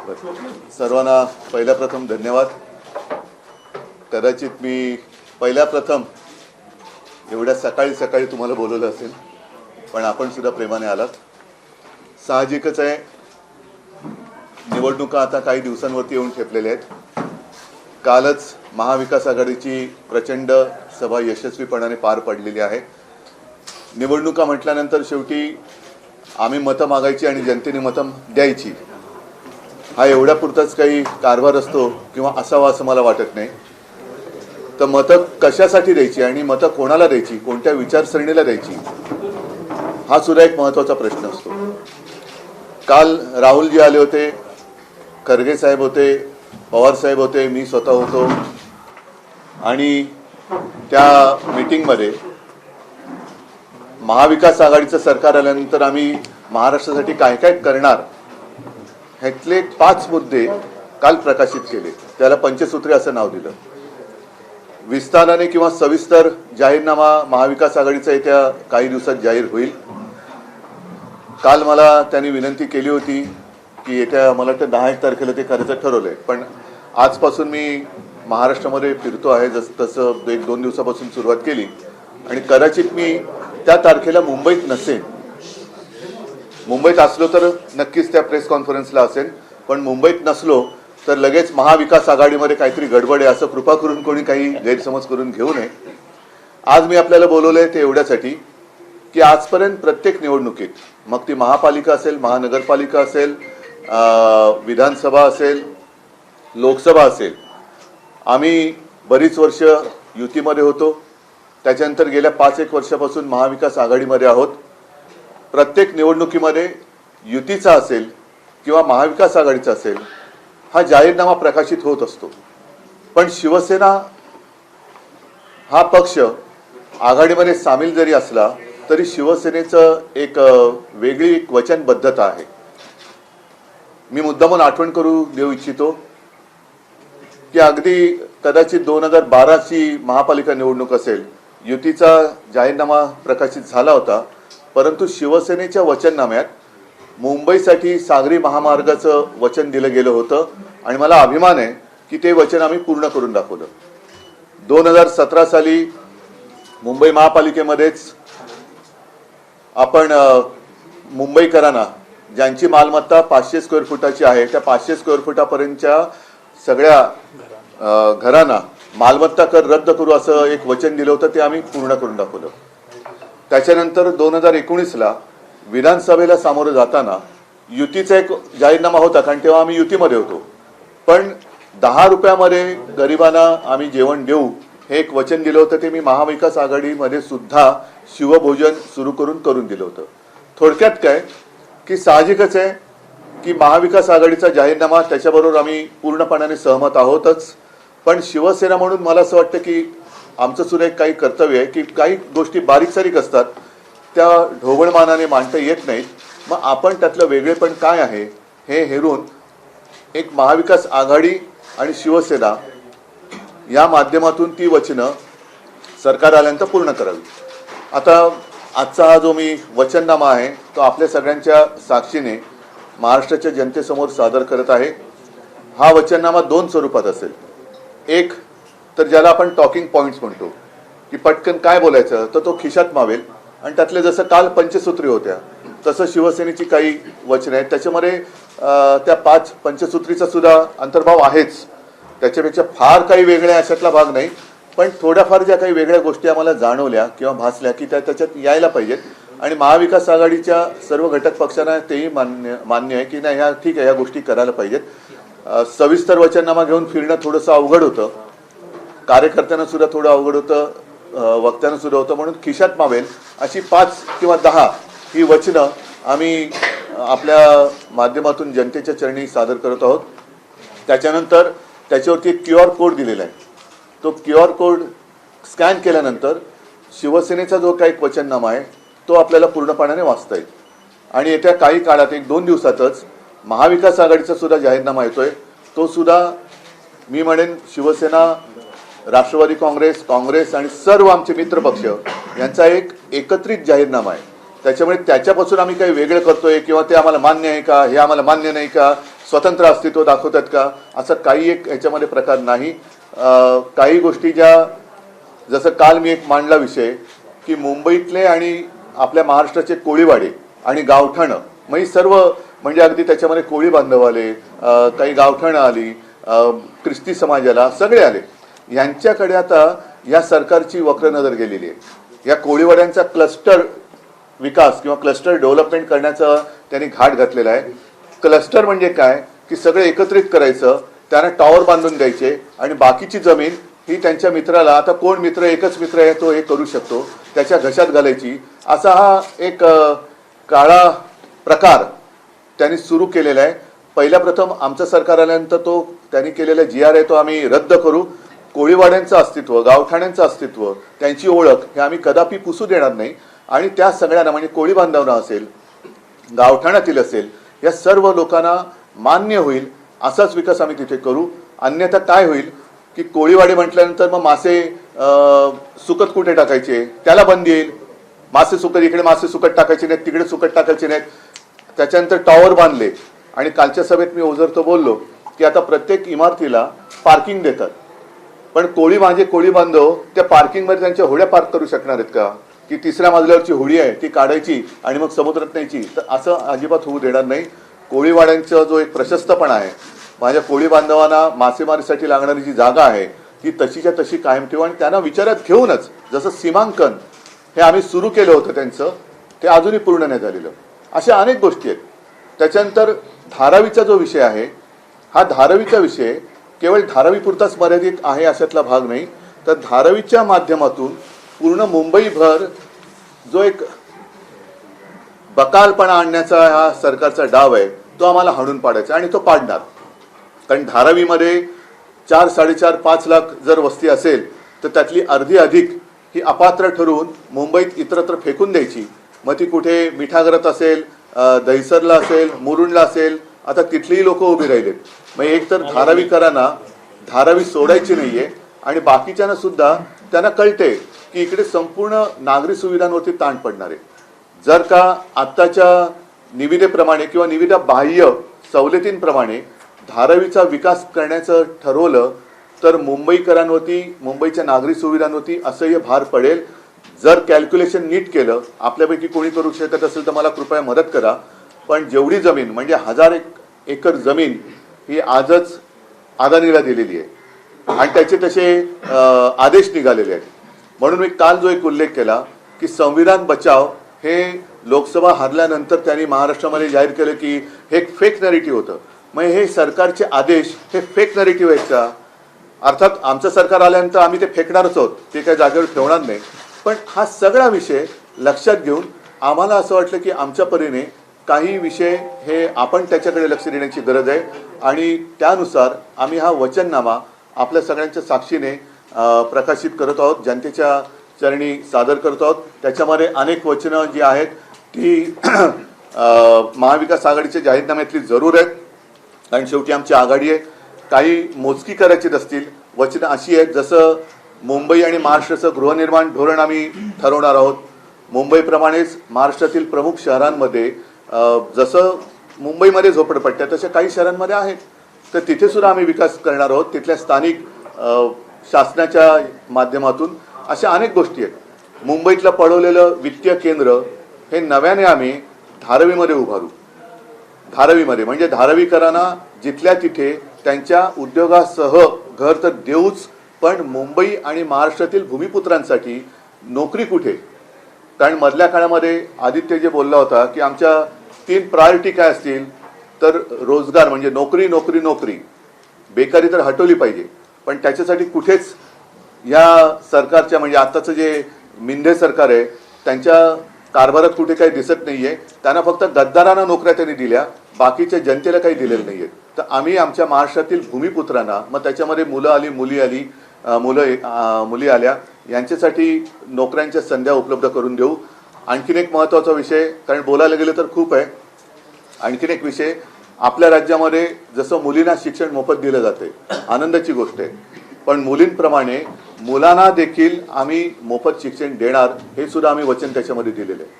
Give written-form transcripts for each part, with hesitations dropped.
सर्वांना पहिल्या प्रथम धन्यवाद. कदाचित मी पहिल्या प्रथम एवढ्या सकाळी सकाळी तुम्हाला बोलवलं असेल, पण आपण सुद्धा प्रेमाने आलात. साहजिकच आहे, निवडणुका आता काही दिवसांवरती येऊन ठेपलेल्या आहेत. कालच महाविकास आघाडीची प्रचंड सभा यशस्वीपणाने पार पडलेली आहे. निवडणुका म्हटल्यानंतर शेवटी आम्ही मतं मागायची आणि जनतेने मतं द्यायची, हा एवढ्यापुरताच काही कारभार असतो किंवा असावा असं मला वाटत नाही. तर मतं कशासाठी द्यायची आणि मतं कोणाला द्यायची, कोणत्या विचारसरणीला द्यायची, हा सुद्धा एक महत्त्वाचा प्रश्न असतो. काल राहुलजी आले होते, खरगे साहेब होते, पवार साहेब होते, मी स्वतः होतो आणि त्या मीटिंगमध्ये महाविकास आघाडीचं सरकार आल्यानंतर आम्ही महाराष्ट्रासाठी काय काय करणार ह्यातले 5 मुद्दे काल प्रकाशित केले. त्याला पंचसूत्री असं नाव दिलं. विस्ताराने किंवा सविस्तर जाहीरनामा महाविकास आघाडीचा येत्या काही दिवसात जाहीर होईल. काल मला त्यांनी विनंती केली होती की येत्या मला वाटतं 10 तारखेला ते करायचं ठरवलंय, पण आजपासून मी महाराष्ट्रामध्ये फिरतो आहे, तसं 1-2 दिवसापासून सुरुवात केली आणि कदाचित मी त्या तारखेला मुंबईत नसेन. मुंबईत असलो तर नक्कीच त्या प्रेस कॉन्फरन्सला असेल, पण मुंबईत नसलो तर लगेच महाविकास आघाडीमध्ये काहीतरी गडबड आहे असं कृपा करून कोणी काही गैरसमज करून घेऊ नये. आज मी आपल्याला बोलवलंय ते एवढ्यासाठी की आजपर्यंत प्रत्येक निवडणुकीत, मग ती महापालिका असेल, महानगरपालिका असेल, विधानसभा असेल, लोकसभा असेल, आम्ही बरीच वर्ष युतीमध्ये होतो. त्याच्यानंतर गेल्या 5-1 वर्षापासून महाविकास आघाडीमध्ये आहोत. प्रत्येक निवडणुकीमध्ये युतीचा असेल किंवा महाविकास आघाडीचा असेल हा जाहीरनामा प्रकाशित होत असतो. पण शिवसेना हा पक्ष आघाडीमध्ये सामील जरी असला तरी शिवसेनेचं एक वेगळी वचनबद्धता आहे. मी मुद्दामून आठवण करू देऊ इच्छितो की अगदी कदाचित 2012ची महापालिका निवडणूक असेल, युतीचा जाहीरनामा प्रकाशित झाला होता, परंतु शिवसेनेच्या वचननाम्यात मुंबईसाठी सागरी महामार्गाचं वचन दिलं गेलं होतं आणि मला अभिमान आहे की ते वचन आम्ही पूर्ण करून दाखवलं. 2017 साली मुंबई महापालिकेमध्येच आपण मुंबईकरांना ज्यांची मालमत्ता 500 स्क्वेअर फुटाची आहे त्या 500 स्क्वेअर फुटापर्यंतच्या सगळ्या घरांना मालमत्ता कर रद्द करू असं एक वचन दिलं होतं, ते आम्ही पूर्ण करून दाखवलं. त्याच्यानंतर 2019ला विधानसभेला सामोरं जाताना युतीचा एक जाहीरनामा होता, कारण तेव्हा आम्ही युतीमध्ये होतो, पण 10 रुपयामध्ये गरिबांना आम्ही जेवण देऊ हे एक वचन दिलं होतं. ते मी महाविकास आघाडीमध्ये सुद्धा शिवभोजन सुरू करून दिलं होतं. थोडक्यात काय की साहजिकच आहे की महाविकास आघाडीचा जाहीरनामा त्याच्याबरोबर आम्ही पूर्णपणाने सहमत आहोतच, पण शिवसेना म्हणून मला असं वाटतं की आमचं सुद्धा एक काही कर्तव्य आहे की काही गोष्टी बारीक सारीक असतात, त्या ढोबळमानाने मांडता येत नाहीत. मग आपण त्यातलं वेगळेपण काय आहे हे हेरून एक महाविकास आघाडी आणि शिवसेना या माध्यमातून ती वचनं सरकार आल्यानंतर पूर्ण करावी. आता आजचा हा जो मी वचननामा आहे तो आपल्या सगळ्यांच्या साक्षीने महाराष्ट्राच्या जनतेसमोर सादर करत आहे. हा वचननामा 2 स्वरूपात असेल. एक तर ज्याला आपण टॉकिंग पॉइंट्स म्हणतो की पटकन काय बोलायचं तर तो खिशात मावेल, आणि त्यातले जसं काल पंचसूत्री होत्या तसं शिवसेनेची काही वचनं आहेत. त्याच्यामध्ये त्या 5 पंचसूत्रीचा सुद्धा अंतर्भाव आहेच. त्याच्यापेक्षा फार काही वेगळ्या अशातला भाग नाही, पण थोड्याफार ज्या काही वेगळ्या गोष्टी आम्हाला जाणवल्या किंवा भासल्या की त्याच्यात यायला पाहिजेत. आणि महाविकास आघाडीच्या सर्व घटक पक्षांना तेही मान्य आहे की नाही, ह्या ठीक आहे, ह्या गोष्टी करायला पाहिजेत. सविस्तर वचननामा घेऊन फिरणं थोडंसं अवघड होतं, कार्यकर्त्यांना सुद्धा थोडं अवघड होतं, वक्त्यांना सुद्धा होतं, म्हणून खिशात मावेल अशी 5 किंवा 10 ही वचनं आम्ही आपल्या माध्यमातून जनतेच्या चरणी सादर करत आहोत. त्याच्यानंतर त्याच्यावरती एक QR कोड दिलेला आहे. तो QR कोड स्कॅन केल्यानंतर शिवसेनेचा जो काही वचननामा आहे तो आपल्याला पूर्णपणाने वाचता येईल. आणि येत्या काही काळात 1-2 दिवसातच महाविकास आघाडीचा सुद्धा जाहीरनामा येतोय. तो सुद्धा मी म्हणेन शिवसेना, राष्ट्रवादी काँग्रेस आणि सर्व आमचे मित्रपक्ष यांचा एक एकत्रित जाहीरनामा आहे. त्याच्यामुळे त्याच्यापासून आम्ही काही वेगळं करतोय किंवा ते आम्हाला मान्य आहे का, हे आम्हाला मान्य नाही का, स्वतंत्र अस्तित्व दाखवतात का, असं काही एक याच्यामध्ये प्रकार नाही. काही गोष्टी ज्या, जसं काल मी एक मांडला विषय की मुंबईतले आणि आपल्या महाराष्ट्राचे कोळीवाडे आणि गावठाणं, मग ही सर्व म्हणजे अगदी त्याच्यामध्ये कोळी बांधव आले, काही गावठाणं आली, ख्रिस्ती समाजाला सगळे आले. यांच्याकडे आता या सरकारची वक्र नजर गेलेली आहे. या कोळीवाड्यांचा क्लस्टर विकास किंवा क्लस्टर डेव्हलपमेंट करण्याचा त्यांनी घाट घातलेला आहे. क्लस्टर म्हणजे काय की सगळे एकत्रित करायचं, त्यांना टॉवर बांधून द्यायचे आणि बाकीची जमीन ही त्यांच्या मित्राला, आता कोण मित्र, एकच मित्र आहे तो हे करू शकतो, त्याच्या घशात घालायची, असा हा एक काळा प्रकार त्यांनी सुरू केलेला आहे. पहिल्या प्रथम आमचं सरकार आल्यानंतर तो त्यांनी केलेला GR आहे तो आम्ही रद्द करू. कोळीवाड्यांचं अस्तित्व, गावठाण्यांचं अस्तित्व, त्यांची ओळख हे आम्ही कदापि पुसू देणार नाही. आणि त्या सगळ्यांना म्हणजे कोळी बांधवांना असेल, गावठाणातील असेल, या सर्व लोकांना मान्य होईल असाच विकास आम्ही तिथे करू. अन्यथा काय होईल की कोळीवाडे म्हटल्यानंतर मग मासे सुकत कुठे टाकायचे, त्याला बंदी येईल. मासे सुकत, इकडे मासे सुकत टाकायचे नाहीत, तिकडे सुकत टाकायचे नाहीत. त्याच्यानंतर टॉवर बांधले आणि कालच्या सभेत मी ओझरतो बोललो की आता प्रत्येक इमारतीला पार्किंग देतात, पण कोळी बांधव त्या पार्किंगमध्ये त्यांच्या होड्या पार्क करू शकणार आहेत का, की तिसऱ्या मजल्यावरची होडी आहे ती काढायची आणि मग समुद्रात न्यायची? तर असं अजिबात होऊ देणार नाही. कोळीवाड्यांचा जो एक प्रशस्तपणा आहे, माझ्या कोळी बांधवांना मासेमारीसाठी लागणारी जी जागा आहे ती तशीच्या तशी कायम ठेवू आणि त्यांना विचारात घेऊनच, जसं सीमांकन हे आम्ही सुरू केलं होतं त्यांचं, ते अजूनही पूर्ण नाही झालेलं. अशा अनेक गोष्टी आहेत. त्याच्यानंतर धारावीचा जो विषय आहे, हा धारावीचा विषय केवळ धारावीपुरताच मर्यादित आहे अशातला भाग नाही, तर धारावीच्या माध्यमातून पूर्ण मुंबईभर जो एक बकालपणा आणण्याचा हा सरकारचा डाव आहे तो आम्हाला हाणून पाडायचा आणि तो पाडणार. कारण धारावीमध्ये 4, 4.5, 5 लाख जर वस्ती असेल तर त्यातली अर्धी अधिक ही अपात्र ठरवून मुंबईत इतरत्र फेकून द्यायची. मग ती कुठे मिठागरात असेल, दहिसरला असेल, मुरुंडला असेल, आता तिथलीही लोक उभी राहिलेत. मग एक तर धारावीकरांना धारावी सोडायची नाहीये आणि बाकीच्यांना सुद्धा त्यांना कळते की इकडे संपूर्ण नागरी सुविधांवरती ताण पडणार आहे. जर का आत्ताच्या निविदेप्रमाणे किंवा निविदा बाह्य सवलतींप्रमाणे धारावीचा विकास करण्याचं ठरवलं तर मुंबईकरांवरती, मुंबईच्या नागरी सुविधांवरती असह्य भार पडेल. जर कॅल्क्युलेशन नीट केलं, आपल्यापैकी कोणी करू शकत असेल तर मला कृपया मदत करा, पण जेवढी जमीन म्हणजे 1000 एकर जमीन ही आजच अदानीला दिलेली आहे आणि त्याचे तसे आदेश निघालेले आहेत. म्हणून मी काल जो एक उल्लेख केला की संविधान बचाव हे लोकसभा हरल्यानंतर त्यांनी महाराष्ट्रामध्ये जाहीर केलं की हे एक फेक नरेटिव्ह होतं. मग हे सरकारचे आदेश हे फेक नरेटिव्ह आहेत का? अर्थात आमचं सरकार आल्यानंतर आम्ही ते फेकणारच आहोत, ते काही जागेवर ठेवणार नाही. पण हा सगळा विषय लक्षात घेऊन आम्हाला असं वाटलं की आमच्या परीने काही विषय हे आपण त्याच्याकडे लक्ष देण्याची गरज आहे आणि त्यानुसार आम्ही हा वचननामा आपल्या सगळ्यांच्या साक्षीने प्रकाशित करत आहोत, जनतेच्या चरणी सादर करत आहोत. त्याच्यामध्ये अनेक वचनं जी आहेत ती महाविकास आघाडीच्या जाहीरनाम्यातली जरूर आहेत, कारण शेवटी आमची आघाडी आहे. काही मोजकी करायची असतील वचनं अशी आहेत, जसं मुंबई आणि महाराष्ट्राचं गृहनिर्माण धोरण आम्ही ठरवणार आहोत. मुंबईप्रमाणेच महाराष्ट्रातील प्रमुख शहरांमध्ये जसं मुंबईमध्ये झोपडपट्ट्या तशा काही शहरांमध्ये आहेत, तर तिथे सुद्धा आम्ही विकास करणार आहोत. तिथल्या स्थानिक शासनाच्या माध्यमातून अशा अनेक गोष्टी आहेत. मुंबईतलं पडवलेलं वित्तीय केंद्र हे नव्याने आम्ही धारावीमध्ये उभारू. धारावीमध्ये म्हणजे धारावीकरांना जिथल्या तिथे त्यांच्या उद्योगासह घर तर देऊच, पण मुंबई आणि महाराष्ट्रातील भूमिपुत्रांसाठी नोकरी कुठे? कारण मधल्या काळामध्ये आदित्य जे बोलला होता की आमच्या 3 प्रायोरिटी काय असतील, तर रोजगार म्हणजे नोकरी नोकरी नोकरी, बेकारी तर हटवली पाहिजे. पण त्याच्यासाठी कुठेच या सरकारच्या म्हणजे आत्ताचं जे मिंधे सरकार आहे त्यांच्या कारभारात कुठे काही दिसत नाहीये. त्यांना फक्त गद्दारांना नोकऱ्या त्यांनी दिल्या, बाकीच्या जनतेला काही दिलेलं नाहीये. तर आम्ही आमच्या महाराष्ट्रातील भूमिपुत्रांना, मग त्याच्यामध्ये मुलं आली, मुली आली, मुली आल्या, यांच्यासाठी नोकऱ्यांच्या संध्या उपलब्ध करून देऊ. आणखीन एक महत्त्वाचा विषय, कारण बोलायला गेलं तर खूप आहे, आणखीन एक विषय, आपल्या राज्यामध्ये जसं मुलींना शिक्षण मोफत दिलं जाते, आनंदाची गोष्ट आहे, पण मुलींप्रमाणे मुलांना देखील आम्ही मोफत शिक्षण देणार, हे सुद्धा आम्ही वचन त्याच्यामध्ये दिलेलं आहे.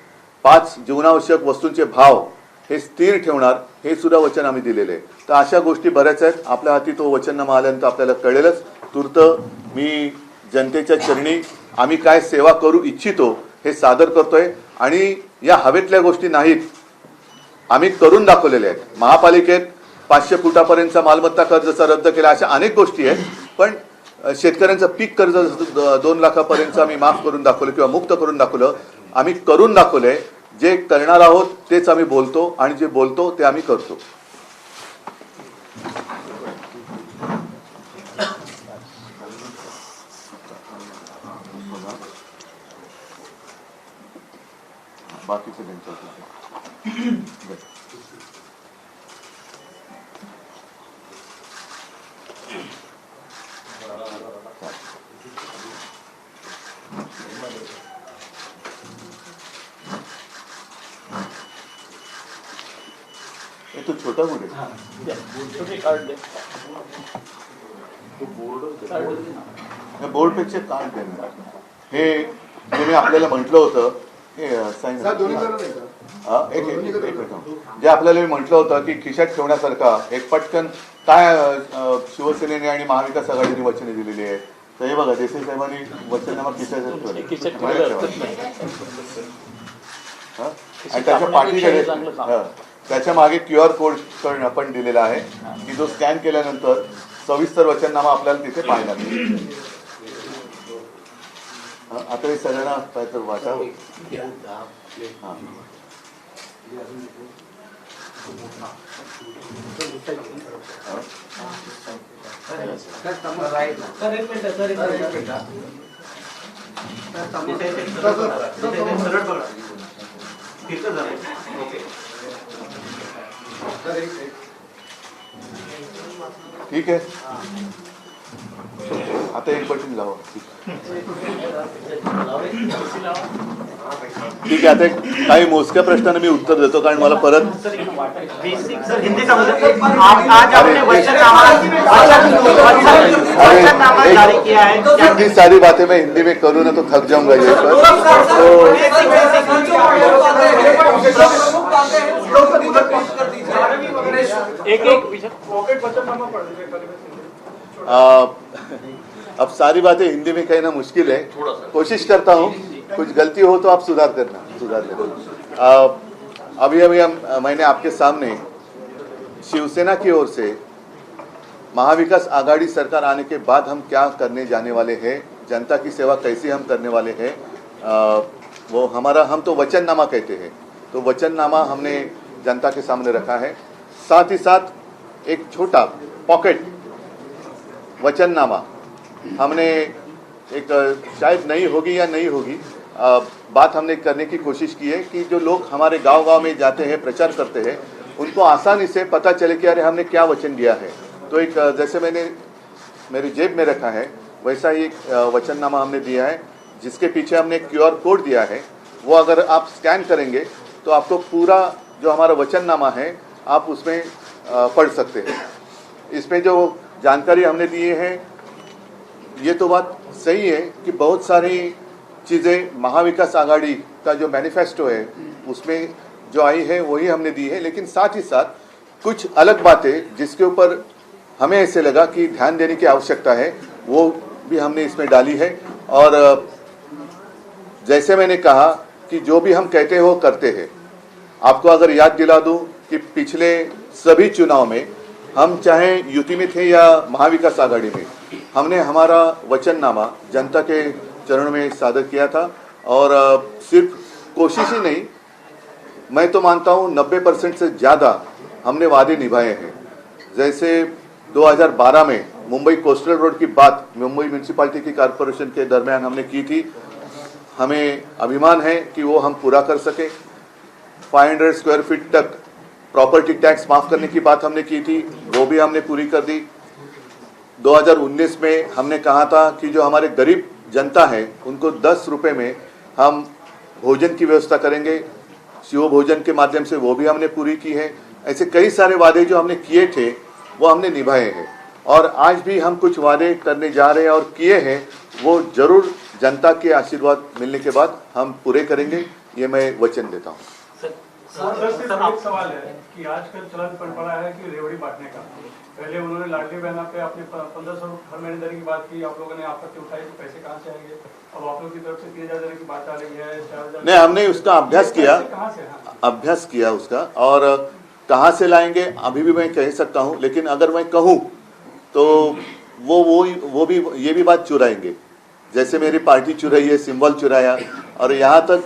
5 जीवनावश्यक वस्तूंचे भाव हे स्थिर ठेवणार, हे सुद्धा वचन आम्ही दिलेले आहे. तर अशा गोष्टी बऱ्याच आहेत. आपल्या हाती तो वचननामा आल्यानंतर आपल्याला कळेलच. तूर्त मी जनतेच्या चरणी आम्ही काय सेवा करू इच्छितो हे सादर करतोय. आणि या हवेतल्या गोष्टी नाहीत, आम्ही करून दाखवलेल्या आहेत. महापालिकेत 500 फुटापर्यंतचा मालमत्ता कर जसा रद्द केला, अशा अनेक गोष्टी आहेत. पण शेतकऱ्यांचं पीक कर्ज 2 लाखापर्यंत आम्ही माफ करून दाखवलं किंवा मुक्त करून दाखवलं. आम्ही करून दाखवलंय. जे करणार आहोत तेच आम्ही बोलतो आणि जे बोलतो ते आम्ही करतो. बाकीचे तो छोटा बोर्ड आहे. बोर्डपेक्षा कार्ड देणार. हे जे मी आपल्याला म्हटलं होतं हे जे आपल्याला मी म्हटलं होतं की खिशात ठेवण्यासारखा एक पटकन काय शिवसेनेने आणि महाविकास आघाडीने वचने दिलेली आहे. तर हे बघा, देसाई साहेबांनी वचननामा खिशात आणि त्याच्या पाठीकडे त्याच्या मागे QR कोड आपण दिलेला आहे की जो स्कॅन केल्यानंतर सविस्तर वचननामा आपल्याला तिथे पाहायला मिळेल. आता हे सगळ्यांना काय तर वाटावं. ठीक आहे. आता एक बटन लावा. ठीक आहे. आता काही मोजक्या प्रश्नांना मी उत्तर देतो, कारण मला परत इतनी सारी बातें मैं हिंदी में करूँ ना तो थक जाऊंगा ये पर. अब सारी बातें हिंदी में कहना मुश्किल है. कोशिश करता हूँ. कुछ गलती हो तो आप सुधार लेना. अभी मैंने आपके सामने शिवसेना की ओर से महाविकास आघाड़ी सरकार आने के बाद हम क्या करने जाने वाले हैं, जनता की सेवा कैसी हम करने वाले हैं, वो हमारा, हम तो वचननामा कहते हैं, तो वचननामा हमने जनता के सामने रखा है. साथ ही साथ एक छोटा पॉकेट वचननामा हमने एक, शायद नहीं होगी या नहीं होगी, बात हमने करने की कोशिश की है कि जो लोग हमारे गांव-गांव में जाते हैं, प्रचार करते हैं, उनको आसानी से पता चले कि अरे हमने क्या वचन दिया है. तो एक, जैसे मैंने मेरी जेब में रखा है वैसा ही एक वचननामा हमने दिया है, जिसके पीछे हमने एक QR कोड दिया है. वो अगर आप स्कैन करेंगे तो आपको पूरा जो हमारा वचननामा है आप उसमें पढ़ सकते हैं. इसमें जो जानकारी हमने दी है, ये तो बात सही है कि बहुत सारी चीज़ें महाविकास आघाड़ी का जो मैनिफेस्टो है उसमें जो आई है वही हमने दी है, लेकिन साथ ही साथ कुछ अलग बातें जिसके ऊपर हमें ऐसे लगा कि ध्यान देने की आवश्यकता है वो भी हमने इसमें डाली है. और जैसे मैंने कहा कि जो भी हम कहते हैं वो करते हैं. आपको अगर याद दिला दूं कि पिछले सभी चुनाव में हम चाहे यूपी में थे या महाविकास आघाड़ी में, हमने हमारा वचननामा जनता के चरणों में सादर किया था. और सिर्फ कोशिश ही नहीं, मैं तो मानता हूँ 90% से ज़्यादा हमने वादे निभाए हैं. जैसे 2012 में मुंबई कोस्टल रोड की बात मुंबई म्यूनसिपालिटी की कॉरपोरेशन के दरमियान हमने की थी. हमें अभिमान है कि वो हम पूरा कर सके. 500 स्क्वायर फीट तक प्रॉपर्टी टैक्स माफ़ करने की बात हमने की थी, वो भी हमने पूरी कर दी. 2019 में हमने कहा था कि जो हमारे गरीब जनता है उनको 10 रुपये में हम भोजन की व्यवस्था करेंगे. शिव भोजन के माध्यम से वो भी हमने पूरी की है. ऐसे कई सारे वादे जो हमने किए थे वो हमने निभाए हैं. और आज भी हम कुछ वादे करने जा रहे हैं और किए हैं, वो जरूर जनता के आशीर्वाद मिलने के बाद हम पूरे करेंगे, ये मैं वचन देता हूँ. एक सवाल है कि आजकल चलन पड़ पड़ा है कि रेवड़ी बांटने का। पहले उन्होंने लाडली बहना पे अपने 1500 हर महीने देने की बात की, आप लोगों ने आपत्ति उठाई कि पैसे कहाँ से आएंगे। अब आप लोग की तरफ से 3000 देने की बात आ रही है, 4000। नहीं, हमने उसका अभ्यास किया, कहाँ से? अभ्यास किया उसका, और कहाँ से लाएंगे अभी भी मैं कह सकता हूँ, लेकिन अगर मैं कहूँ तो वो भी ये भी बात चुराएंगे। जैसे मेरी पार्टी चुराई है, सिंबल चुराया, और यहाँ तक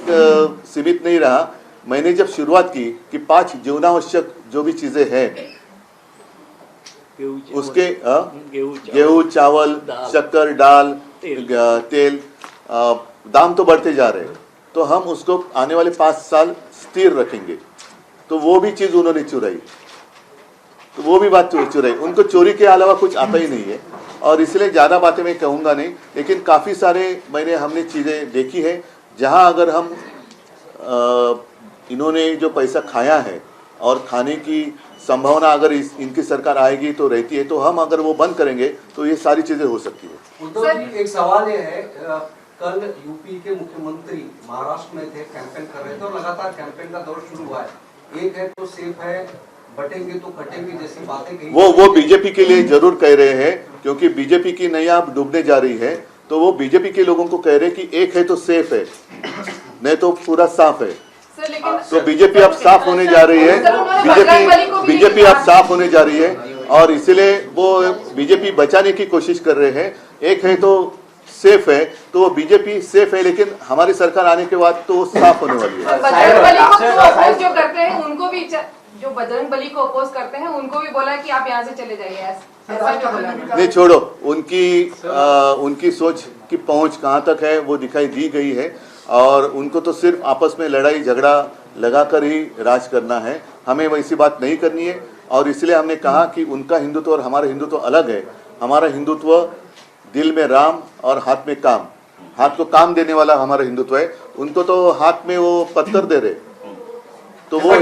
सीमित नहीं रहा। मैंने जब शुरुआत की कि 5 जीवनावश्यक जो भी चीजें हैं उसके गेहूं, चावल, शक्कर, दाल, तेल दाम तो बढ़ते जा रहे हैं, तो हम उसको आने वाले 5 साल स्थिर रखेंगे। तो वो भी चीज उन्होंने चुराई, तो वो भी बात चुराई। उनको चोरी के अलावा कुछ आता ही नहीं है, और इसलिए ज्यादा बातें मैं कहूंगा नहीं। लेकिन काफी सारे हमने चीजें देखी है जहां अगर हम इन्होंने जो पैसा खाया है और खाने की संभावना अगर इनकी सरकार आएगी तो रहती है, तो हम अगर वो बंद करेंगे तो ये सारी चीजें हो सकती है। उद्धव जी, एक सवाल ये है, कल यूपी के मुख्यमंत्री महाराष्ट्र में थे, कैंपेन कर रहे थे और लगातार कैंपेन का दौर शुरू हुआ है। एक है तो सेफ है, बटेंगे तो कटेंगे जैसी बातें कही। वो बीजेपी के लिए जरूर कह रहे हैं, क्योंकि बीजेपी की नैया अब डूबने जा रही है। तो वो बीजेपी के लोगों को कह रहे हैं कि एक है तो सेफ है, नहीं तो पूरा साफ है। तो बीजेपी अब साफ होने जा रही है, बीजेपी अब साफ होने जा रही है, और इसलिए वो बीजेपी बचाने की कोशिश कर रहे हैं। एक है तो सेफ है, तो वो बीजेपी सेफ है, लेकिन हमारी सरकार आने के बाद तो वो साफ होने वाली है। जो करते हैं उनको भी, जो बजरंग बली को अपोज करते हैं उनको भी बोला कि आप यहाँ से चले जाइए, ऐसा क्यों बोला? नहीं, छोड़ो, उनकी सोच की पहुंच कहाँ तक है वो दिखाई दी गई है, और उनको तो सिर्फ आपस में लड़ाई झगड़ा लगाकर ही राज करना है। हमें वैसी बात नहीं करनी है, और इसलिए हमने कहा कि उनका हिंदुत्व और हमारा हिंदुत्व अलग है। हमारा हिंदुत्व दिल में राम और हाथ में काम, हाथ को काम देने वाला हमारा हिंदुत्व है। उनको तो हाथ में वो पत्थर दे रहे, तो वो एक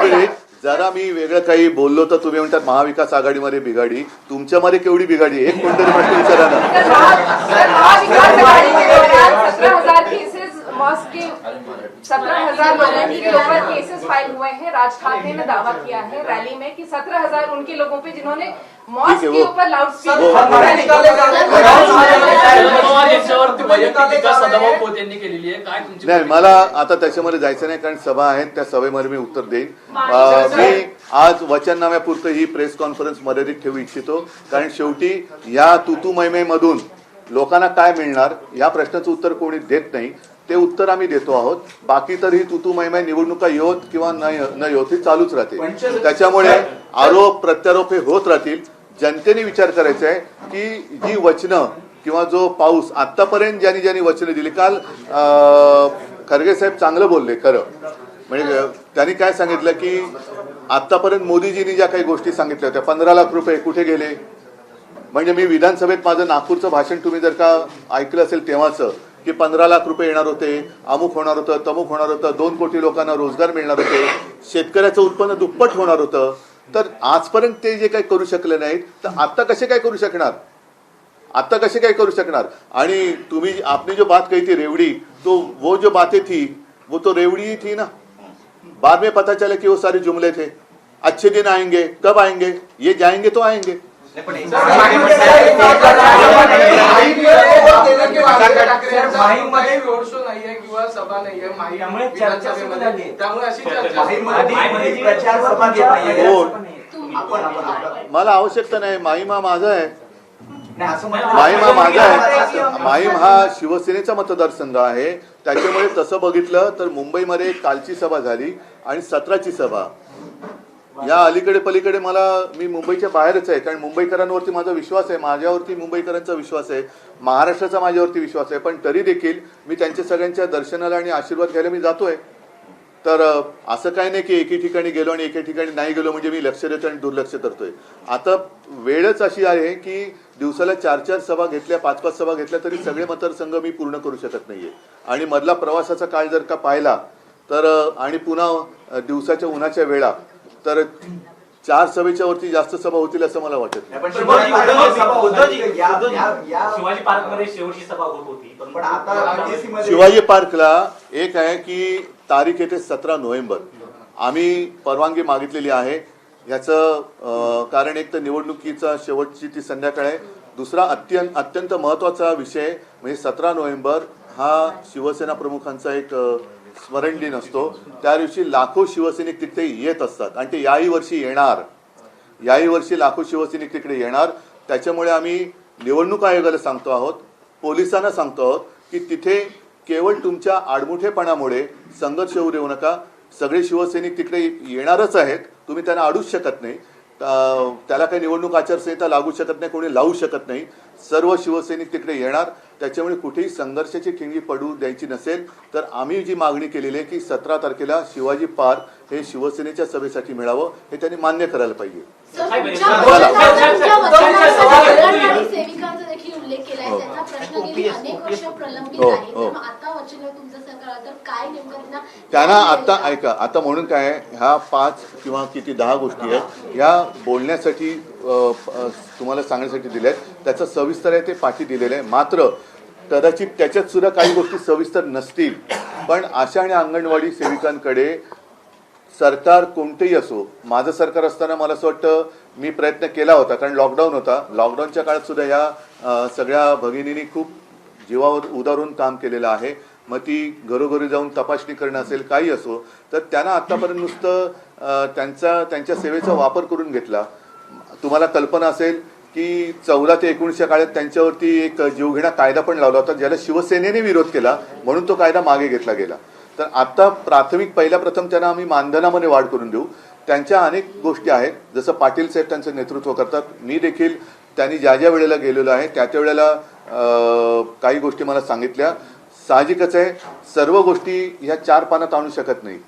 मिनिट, जरा मी वेगळं काही बोललो तर तुम्ही म्हणतात महाविकास आघाडीमध्ये बिघाडी. तुमच्यामध्ये केवढी बिघाडी? एक कोणतरी प्रश्न विचारा ना. 17,000 लोगों के ऊपर केसेस फाइल हुए हैं। राज ठाकरे ने दावा किया है रैली में कि 17,000 उनके लोगों पे जिन्होंने मॉस्क के ऊपर लाउडस्पीकर नाही, मला आता त्याच्यामध्ये जायचं नाही, कारण सभा आहे, त्या सभेमध्ये मी उत्तर देईन. मी आज वचननाम्यापुरतं ही प्रेस कॉन्फरन्स मर्यादित ठेवू इच्छितो, कारण शेवटी या तुतू मैमेमधून लोकांना काय मिळणार या प्रश्नाचं उत्तर कोणी देत नाही. ते उत्तर आम्ही देतो आहोत. बाकी तर ही तुतू मैमै निवडणुका येत किंवा न होत ही चालूच राहते. त्याच्यामुळे आरोप प्रत्यारोप हे होत राहतील. जनतेने विचार करायचा आहे की जी वचनं किंवा जो पाऊस आतापर्यंत ज्यांनी वचनं दिली, काल खरगे साहेब चांगलं बोलले खरं. म्हणजे त्यांनी काय सांगितलं की आतापर्यंत मोदीजींनी ज्या काही गोष्टी सांगितल्या होत्या, 15 लाख रुपये कुठे गेले. म्हणजे मी विधानसभेत माझं नागपूरचं भाषण तुम्ही जर का ऐकलं असेल तेव्हाचं, की 15 लाख रुपये येणार होते, अमुक होणार होतं, तमुक होणार होतं, 2 कोटी लोकांना रोजगार मिळणार होते, शेतकऱ्याचं उत्पन्न दुप्पट होणार होतं. तर आजपर्यंत ते जे काही करू शकले नाहीत, तर आता कसे काय करू शकणार? आता कसे काय करू शकणार? आणि तुम्ही आपने जो बात कही थी रेवड़ी, तो वो जो बातें थी वो तो रेवड़ी ही थी ना. बाद में पता चला कि वो सारे जुमले थे. अच्छे दिन आएंगे, कब आएंगे? ये जाएंगे तो आएंगे. रोड शो नाहीये किंवा सभा नाहीये, मला आवश्यकता नाही. माहीम हा माझा आहे, माहीम हा माझा आहे. माहीम हा शिवसेनेचा मतदारसंघ आहे. त्याच्यामुळे तसं बघितलं तर मुंबईमध्ये कालची सभा झाली आणि 17ची सभा. या अलीकडे पलीकडे मी मुंबईच्या बाहेरच आहे, कारण मुंबईकरांवरती माझा विश्वास आहे, माझ्यावरती मुंबईकरांचा विश्वास आहे, महाराष्ट्राचा माझ्यावरती विश्वास आहे. पण तरी देखील मी त्यांच्या सगळ्यांच्या दर्शनाला आणि आशीर्वाद घ्यायला मी जातोय. तर असं काही नाही की एके ठिकाणी गेलो आणि एके ठिकाणी नाही गेलो म्हणजे मी लक्ष देतो आणि दुर्लक्ष करतोय. आता वेळच अशी आहे की दिवसाला 4-4 सभा घेतल्या, 5-5 सभा घेतल्या तरी सगळे मतदारसंघ मी पूर्ण करू शकत नाहीये. आणि मधला प्रवासाचा काळ जर का पाहिला तर, आणि पुन्हा दिवसाच्या उन्हाच्या वेळा, तर 4 सभेच्या वरती जास्त सभा होतील असं मला वाटत नाही. पण शिवाजी पार्कमध्ये शेवटची सभा होत होती पण आता शिवाजी पार्कला एक आहे की तारीख येते 17 नोव्हेंबर. आम्ही परवानगी मागितलेली आहे. याचं कारण एक तर निवडणुकीचा शेवटची ती संध्याकाळ आहे. दुसरा अत्यंत महत्त्वाचा विषय म्हणजे 17 नोव्हेंबर हा शिवसेना प्रमुखांचा एक स्मरण दिन असतो. त्या दिवशी लाखो शिवसैनिक तिथे येत असतात आणि ते याही वर्षी येणार. याही वर्षी लाखो शिवसैनिक तिकडे येणार. त्याच्यामुळे आम्ही निवडणूक आयोगाला सांगतो आहोत, पोलिसांना सांगतो आहोत की तिथे केवळ तुमच्या आडमुठेपणामुळे संघर्ष होऊ देऊ नका. सगळे शिवसैनिक तिकडे येणारच आहेत, तुम्ही त्यांना अडूच शकत नाही. त्याला काही निवडणूक आचारसंहिता लागू शकत नाही, कोणी लावू शकत नाही. सर्व शिवसैनिक तिकडे येणार. त्याच्यामुळे कुठेही संघर्षाची ठिणगी पडू द्यायची नसेल. तर आम्ही जी मागणी केलेली आहे की 17 तारखेला शिवाजी पार्क हे शिवसेनेच्या सभेसाठी मिळावं हे त्यांनी मान्य करायला पाहिजे. सेविकांचा देखील उल्लेख केलाय, त्याचा प्रश्न गेली अनेक वर्ष प्रलंबित हो, आहे. हो. तर मग आता वचन तुमचं सरकार तर काय नेमकं त्यांना आता ऐका, आता म्हणून काय ह्या 5 किंवा किती 10 गोष्टी आहेत ह्या बोलण्यासाठी तुम्हाला सांगण्यासाठी दिल्या आहेत. त्याचं सविस्तर आहे ते पाठी दिलेलं आहे. मात्र कदाचित त्याच्यात सुद्धा काही गोष्टी सविस्तर नसतील. पण आशा आणि अंगणवाडी सेविकांकडे सरकार कोणतेही असो, माझं सरकार असताना मला असं वाटतं मी प्रयत्न केला होता, कारण लॉकडाऊन होता. लॉकडाऊनच्या काळात सुद्धा या सगळ्या भगिनींनी खूप जीवावर उदारून काम केलेलं आहे. मग ती घरोघरी जाऊन तपासणी करणं असेल, काही असो, तर त्यांना आतापर्यंत नुसतं त्यांच्या सेवेचा वापर करून घेतला. तुम्हाला कल्पना असेल की 14 ते 19 काळात त्यांच्यावरती एक जीवघेणा कायदा पण लावला होता, ज्याला शिवसेनेने विरोध केला म्हणून तो कायदा मागे घेतला गेला. तर आता पहिल्या प्रथम त्यांना आम्ही मानधनामध्ये वाढ करून देऊ. त्यांच्या अनेक गोष्टी आहेत, जसं पाटील साहेब त्यांचं नेतृत्व करतात. मी देखील त्यांनी ज्या ज्या वेळेला गेलेलो आहे त्या त्या वेळेला काही गोष्टी मला सांगितल्या. साहजिकच आहे, सर्व गोष्टी ह्या 4 पानात आणू शकत नाही.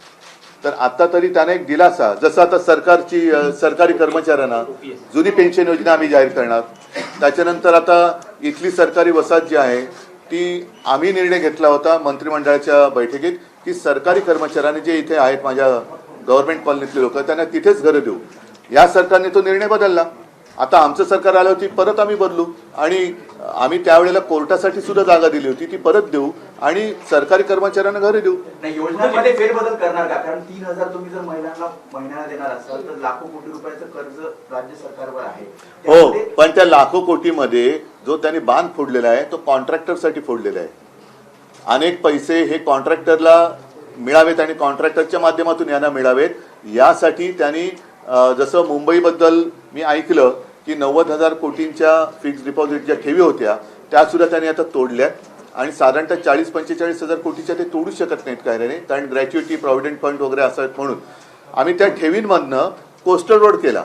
तर आता तरी त्याने एक दिलासा, जसं आता सरकारी कर्मचाऱ्यांना जुनी पेन्शन योजना आम्ही जाहीर करणार. त्याच्यानंतर आता इथली सरकारी वसाहत जी आहे ती आम्ही निर्णय घेतला होता मंत्रिमंडळाच्या बैठकीत की सरकारी कर्मचाऱ्यांनी जे इथे आहेत माझ्या गव्हर्नमेंट कॉलनीतले लोक, त्यांना तिथेच घरं देऊ. या सरकारने तो निर्णय बदलला. आता आमचं सरकार आलं होती, परत आम्ही बदलू. आणि आम्ही त्यावेळेला कोर्टासाठी सुद्धा जागा दिली होती, ती परत देऊ आणि सरकारी कर्मचाऱ्यांना घरे देऊ. नाही, योजनेमध्ये फेरबदल करणार का? कारण 3,000 तुम्ही जर महिन्याला देणार असाल तर लाखो कोटी रुपयाचं कर्ज राज्य सरकारवर आहे. हो, पण त्या लाखो कोटीमध्ये जो त्यांनी बांध फोडलेला आहे तो कॉन्ट्रॅक्टरसाठी फोडलेला आहे. अनेक पैसे हे कॉन्ट्रॅक्टरला मिळावेत आणि कॉन्ट्रॅक्टरच्या माध्यमातून यांना मिळावेत यासाठी त्यांनी जसं मुंबईबद्दल मी ऐकलं की 90,000 कोटींच्या फिक्स्ड डिपॉझिट ज्या ठेवी होत्या त्या सुद्धा त्यांनी आता तोडल्यात. आणि साधारणतः 40-45,000 कोटीच्या ते तोडू शकत नाहीत कायद्याने, कारण ग्रॅच्युइटी, प्रॉव्हिडंट फंड वगैरे असं म्हणून आम्ही त्या ठेवींमधनं कोस्टल रोड केला.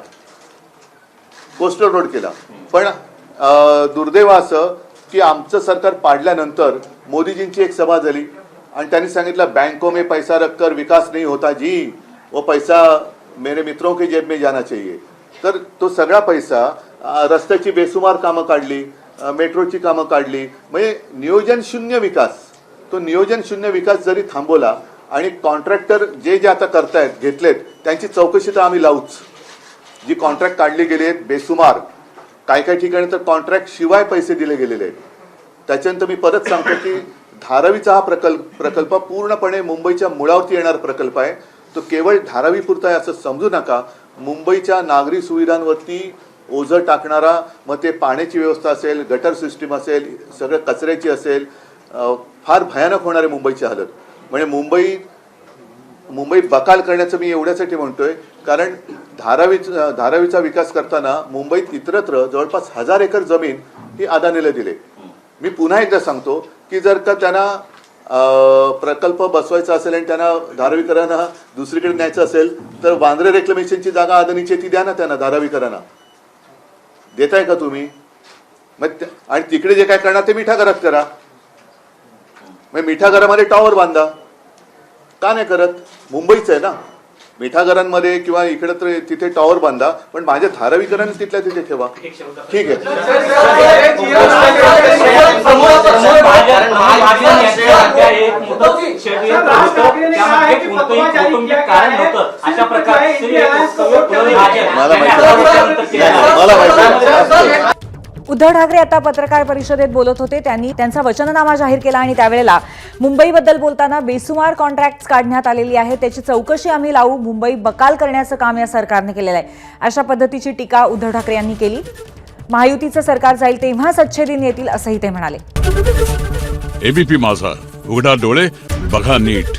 पण दुर्दैव असं की आमचं सरकार पाडल्यानंतर मोदीजींची एक सभा झाली आणि त्यांनी सांगितलं बैंकों में पैसा रखकर विकास नहीं होता जी, वो पैसा मेरे मित्रों के जेब में जाना चाहिए. तर तो सगळा पैसा रस्त्याची बेसुमार कामं काढली, मेट्रोची कामं काढली, म्हणजे नियोजन शून्य विकास. तो नियोजन शून्य विकास जरी थांबवला आणि कॉन्ट्रॅक्टर जे आता करतायत घेतलेत त्यांची चौकशी तर आम्ही लावूच. जी कॉन्ट्रॅक्ट काढली गेली आहेत बेसुमार, काही ठिकाणी तर कॉन्ट्रॅक्ट शिवाय पैसे दिले गेलेले आहेत. त्याच्यानंतर मी परत सांगतो की धारावीचा हा प्रकल्प पूर्णपणे मुंबईच्या मुळावरती येणारा प्रकल्प आहे. तो केवळ धारावीपुरता आहे असं समजू नका. मुंबईच्या नागरी सुविधांवरती ओझं टाकणारा, मग ते पाण्याची व्यवस्था असेल, गटर सिस्टीम असेल, सगळं कचऱ्याची असेल, फार भयानक होणारे मुंबईची हालत. म्हणजे मुंबई बकाल करण्याचं मी एवढ्यासाठी म्हणतोय कारण धारावीचा विकास करताना मुंबईत इतरत्र जवळपास 1000 एकर जमीन ही अदानीला दिले. मी पुन्हा एकदा सांगतो की जर का त्यांना प्रकल्प बसवायचा असेल आणि त्यांना धारावीकरांना दुसरीकडे न्यायचं असेल तर वांद्रे रेक्लेमेशनची जागा अदानीची ती द्या ना त्यांना. धारावीकरांना देताय का तुम्ही? मग आणि तिकडे जे काय करणार ते मिठागरात करा. मग मिठागरामध्ये टॉवर बांधा. का नाही करत? मुंबईच आहे ना. मिठागरांमध्ये किंवा इकडे तर तिथे टॉवर बांधा, पण माझ्या धारावीकरांनी तिथल्या तिथे ठेवा. ठीक आहे. अशा प्रकारचे मला माहिती. उद्धव ठाकरे आता पत्रकार परिषदेत बोलत होते. त्यांनी त्यांचा वचननामा जाहीर केला आणि त्यावेळेला मुंबईबद्दल बोलताना बेसुमार कॉन्ट्रॅक्ट्स काढण्यात आलेली आहे, त्याची चौकशी आम्ही लावू, मुंबई बकाल करण्याचं काम या सरकारने केलेलं आहे, अशा पद्धतीची टीका उद्धव ठाकरे यांनी केली. महायुतीचं सरकार जाईल तेव्हाच अच्छे दिन येतील असंही ते म्हणाले. एबीपी माझा, उघडा डोळे बघा नीट.